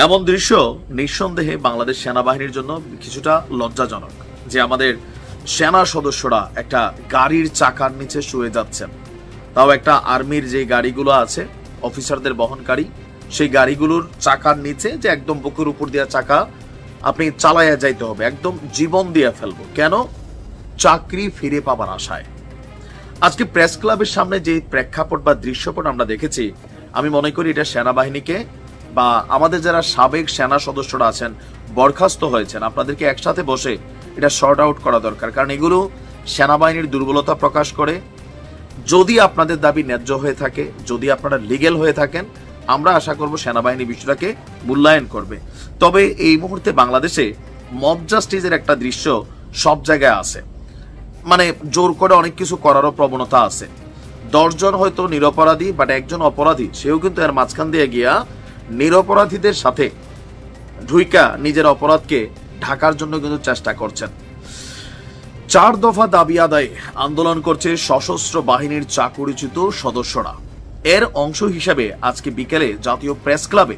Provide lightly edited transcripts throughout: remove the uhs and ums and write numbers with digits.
এমন দৃশ্য নিঃসন্দেহে বাংলাদেশ সেনাবাহিনীর জন্য কিছুটা লজ্জাজনক যে আমাদের সেনা সদস্যরা একটা গাড়ির চাকার নিচে শুয়ে যাচ্ছেন। তাও একটা আর্মির যে গাড়িগুলো আছে অফিসারদের বহনকারী, সেই গাড়িগুলোর চাকার নিচে যে একদম বুকের উপর দেওয়া চাকা আপনি চালাইয়া যাইতে হবে, একদম জীবন দিয়ে ফেলবো। কেন? চাকরি ফিরে পাবার আশায়। আজকে প্রেস ক্লাবের সামনে যে প্রেক্ষাপট বা দৃশ্যপট আমরা দেখেছি, আমি মনে করি এটা সেনাবাহিনীকে বা আমাদের যারা সাবেক সেনা সদস্যরা আছেন বরখাস্ত হয়েছেন, আপনাদেরকে একসাথে বসে এটা শর্ট আউট করা দরকার। কারণ এগুলো সেনাবাহিনীর দুর্বলতা প্রকাশ করে। যদি আপনাদের দাবি ন্যায্য হয়ে থাকে, যদি আপনারা লিগেল হয়ে থাকেন, আমরা আশা করব সেনাবাহিনী বিষয়টাকে মূল্যায়ন করবে। তবে এই মুহূর্তে বাংলাদেশে মব জাস্টিসের একটা দৃশ্য সব জায়গায় আছে, মানে জোর করে অনেক কিছু করারও প্রবণতা আছে। 10 জন হয়তো নিরপরাধী, বাট একজন অপরাধী, সেও কিন্তু এর মাঝখান দিয়ে গিয়া নিরপরাধীদের সাথে ঢুইকা নিজের অপরাধকে ঢাকার জন্য কিন্তু চেষ্টা করছেন। 4 দফা দাবি আদায়ে আন্দোলন করছে সশস্ত্র বাহিনীর চাকরিচ্যুত সদস্যরা। এর অংশ হিসেবে আজকে বিকেলে জাতীয় প্রেস ক্লাবে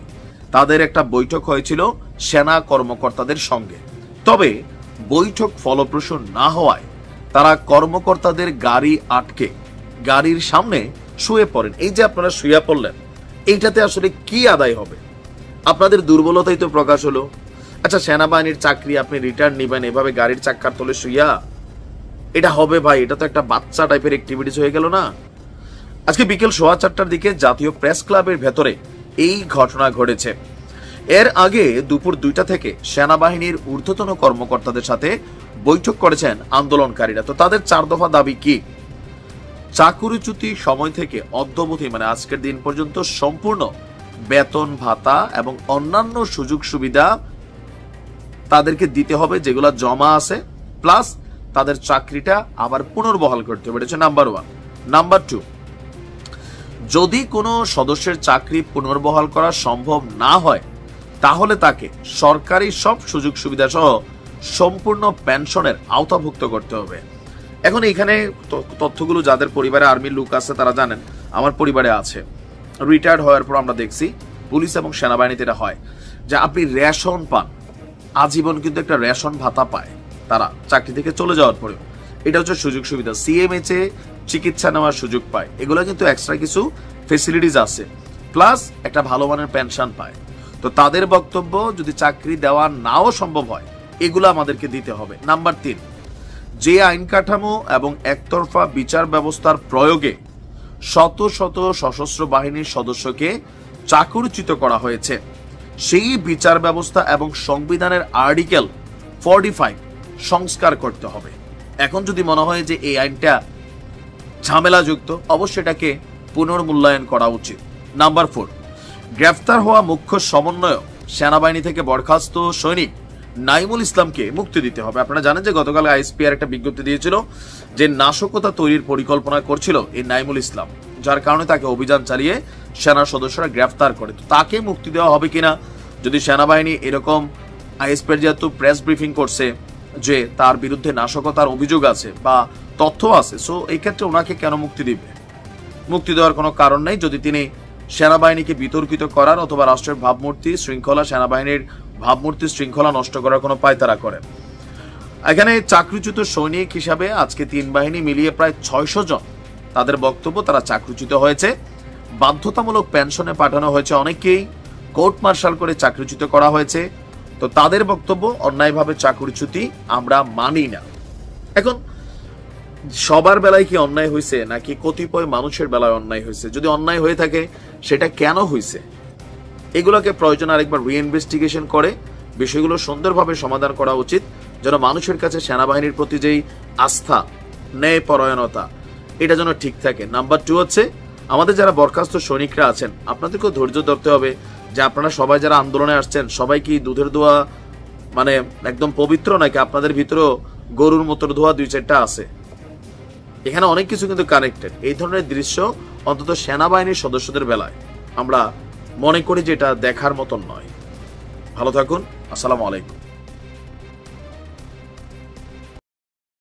তাদের একটা বৈঠক হয়েছিল সেনা কর্মকর্তাদের সঙ্গে। তবে বৈঠক ফলপ্রসূ না হওয়ায় তারা কর্মকর্তাদের গাড়ি আটকে গাড়ির সামনে শুয়ে পড়েন। এই যে আপনারা শুয়ে পড়লেন, এইটাতে আসলে কি আদায় হবে? আপনাদের দুর্বলতাই তো প্রকাশ হলো। আচ্ছা, সেনাবাহিনীর চাকরি আপনি রিটার্ন নিবেন এভাবে গাড়ির চাক্কার তলে শুইয়া? এটা হবে ভাই? এটা তো একটা বাচ্চা টাইপের অ্যাক্টিভিটিস হয়ে গেল না? আজকে বিকেল 4:15টার দিকে জাতীয় প্রেস ক্লাবের ভেতরে এই ঘটনা ঘটেছে। এর আগে দুপুর 2টা থেকে সেনাবাহিনীর ঊর্ধ্বতন কর্মকর্তাদের সাথে বৈঠক করেছেন আন্দোলনকারীরা। তো তাদের 4 দফা দাবি কি? চাকরিচ্যুতি সময় থেকে অদ্যাবধি, মানে আজকের দিন পর্যন্ত সম্পূর্ণ বেতন ভাতা এবং অন্যান্য সুযোগ সুবিধা তাদেরকে দিতে হবে যেগুলো জমা আছে, প্লাস তাদের চাকরিটা আবার পুনর্বহাল করতে হবে। এটা হচ্ছে নাম্বার 1। নাম্বার 2, যদি কোনো সদস্যের চাকরি পুনর্বহাল করা সম্ভব না হয় তাহলে তাকে সরকারি সব সুযোগ সুবিধা সহ সম্পূর্ণ পেনশনের আওতাভুক্ত করতে হবে। এখন এখানে তথ্যগুলো যাদের পরিবারে আর্মির লোক আছে তারা জানেন, আমার পরিবারে আছে। রিটায়ার্ড হওয়ার পর আমরা দেখছি পুলিশ এবং সেনাবাহিনীতে এটা হয় যে আপনি রেশন পান, আজীবন কিন্তু একটা রেশন ভাতা পায় তারা চাকরি থেকে চলে যাওয়ার পরেও। এটা হচ্ছে সুযোগ সুবিধা। সিএমএইচে চিকিৎসা নেওয়ার সুযোগ পায়, এগুলো কিন্তু এক্সট্রা কিছু ফেসিলিটিস আছে, প্লাস একটা ভালো মানের পেনশন পায়। তো তাদের বক্তব্য, যদি চাকরি দেওয়া নাও সম্ভব হয় এগুলো আমাদেরকে দিতে হবে। নাম্বার 3, যে আইন কাঠামো এবং একতরফা বিচার ব্যবস্থার প্রয়োগে শত শত সশস্ত্র বাহিনীর সদস্যকে চাকরিচ্যুত করা হয়েছে, সেই বিচার ব্যবস্থা এবং সংবিধানের আর্টিকেল 45 সংস্কার করতে হবে। এখন যদি মনে হয় যে এই আইনটা ঝামেলাযুক্ত, অবশ্যই এটাকে পুনর্মূল্যায়ন করা উচিত। নাম্বার 4, গ্রেফতার হওয়া মুখ্য সমন্বয়ক সেনাবাহিনী থেকে বরখাস্ত সৈনিক নাইমুল ইসলামকে মুক্তি দিতে হবে। আপনারা জানেন যে গতকাল আইএসপিআর একটা বিজ্ঞপ্তি দিয়েছিল যে নাশকতা তৈরির পরিকল্পনা করছিল এই নাইমুল ইসলাম, যার কারণে তাকে অভিযান চালিয়ে সেনা সদস্যরা গ্রেফতার করে। তো তাকে মুক্তি দেওয়া হবে কিনা, যদি সেনাবাহিনী এরকম আইএসপিআর যেহেতু প্রেস ব্রিফিং করছে যে তার বিরুদ্ধে নাশকতার অভিযোগ আছে বা তথ্য আছে, সো এই ক্ষেত্রে ওনাকে কেন মুক্তি দিবে? মুক্তি দেওয়ার কোনো কারণ নেই যদি তিনি সেনাবাহিনীকে বিতর্কিত করার অথবা রাষ্ট্রের ভাবমূর্তি শৃঙ্খলা, সেনাবাহিনীর ভাবমূর্তি শৃঙ্খলা নষ্ট করার কোনো পায়তারা করে। এখানে চাকরিচ্যুত সৈনিক হিসাবে আজকে 3 বাহিনী মিলিয়ে প্রায় 600 জন, তাদের বক্তব্য তারা চাকরিচ্যুত হয়েছে। বাধ্যতামূলক পেনশনে পাঠানো হয়েছে অনেককেই, কোর্ট মার্শাল করে চাকরিচ্যুত করা হয়েছে। তো তাদের বক্তব্য, অন্যায়ভাবে চাকরিচ্যুতি আমরা মানি না। এখন সবার বেলায় কি অন্যায় হয়েছে নাকি কতিপয় মানুষের বেলায় অন্যায় হয়েছে? যদি অন্যায় হয়ে থাকে সেটা কেন হয়েছে, এগুলোকে প্রয়োজন আরেকবার রিইনভেস্টিগেশন করে বিষয়গুলো সুন্দরভাবে সমাধান করা উচিত, যেন মানুষের কাছে সেনাবাহিনীর প্রতি যেই আস্থা, ন্যায় পরায়ণতা, এটা যেন ঠিক থাকে। নাম্বার 2 হচ্ছে আমাদের যারা বরখাস্ত সৈনিকরা আছেন, আপনাদেরকেও ধৈর্য ধরতে হবে যে আপনারা সবাই যারা আন্দোলনে আসছেন সবাই কি দুধের দোয়া মানে একদম পবিত্র, নাকি আপনাদের ভিতরেও গরুর মতো ধোয়া 2-4টা আছে? এখানে অনেক কিছু কিন্তু কানেক্টেড। এই ধরনের দৃশ্য অন্তত সেনাবাহিনীর সদস্যদের বেলায় আমরা মনে করি যে এটা দেখার মতন নয়। ভালো থাকুন। আসসালামু আলাইকুম।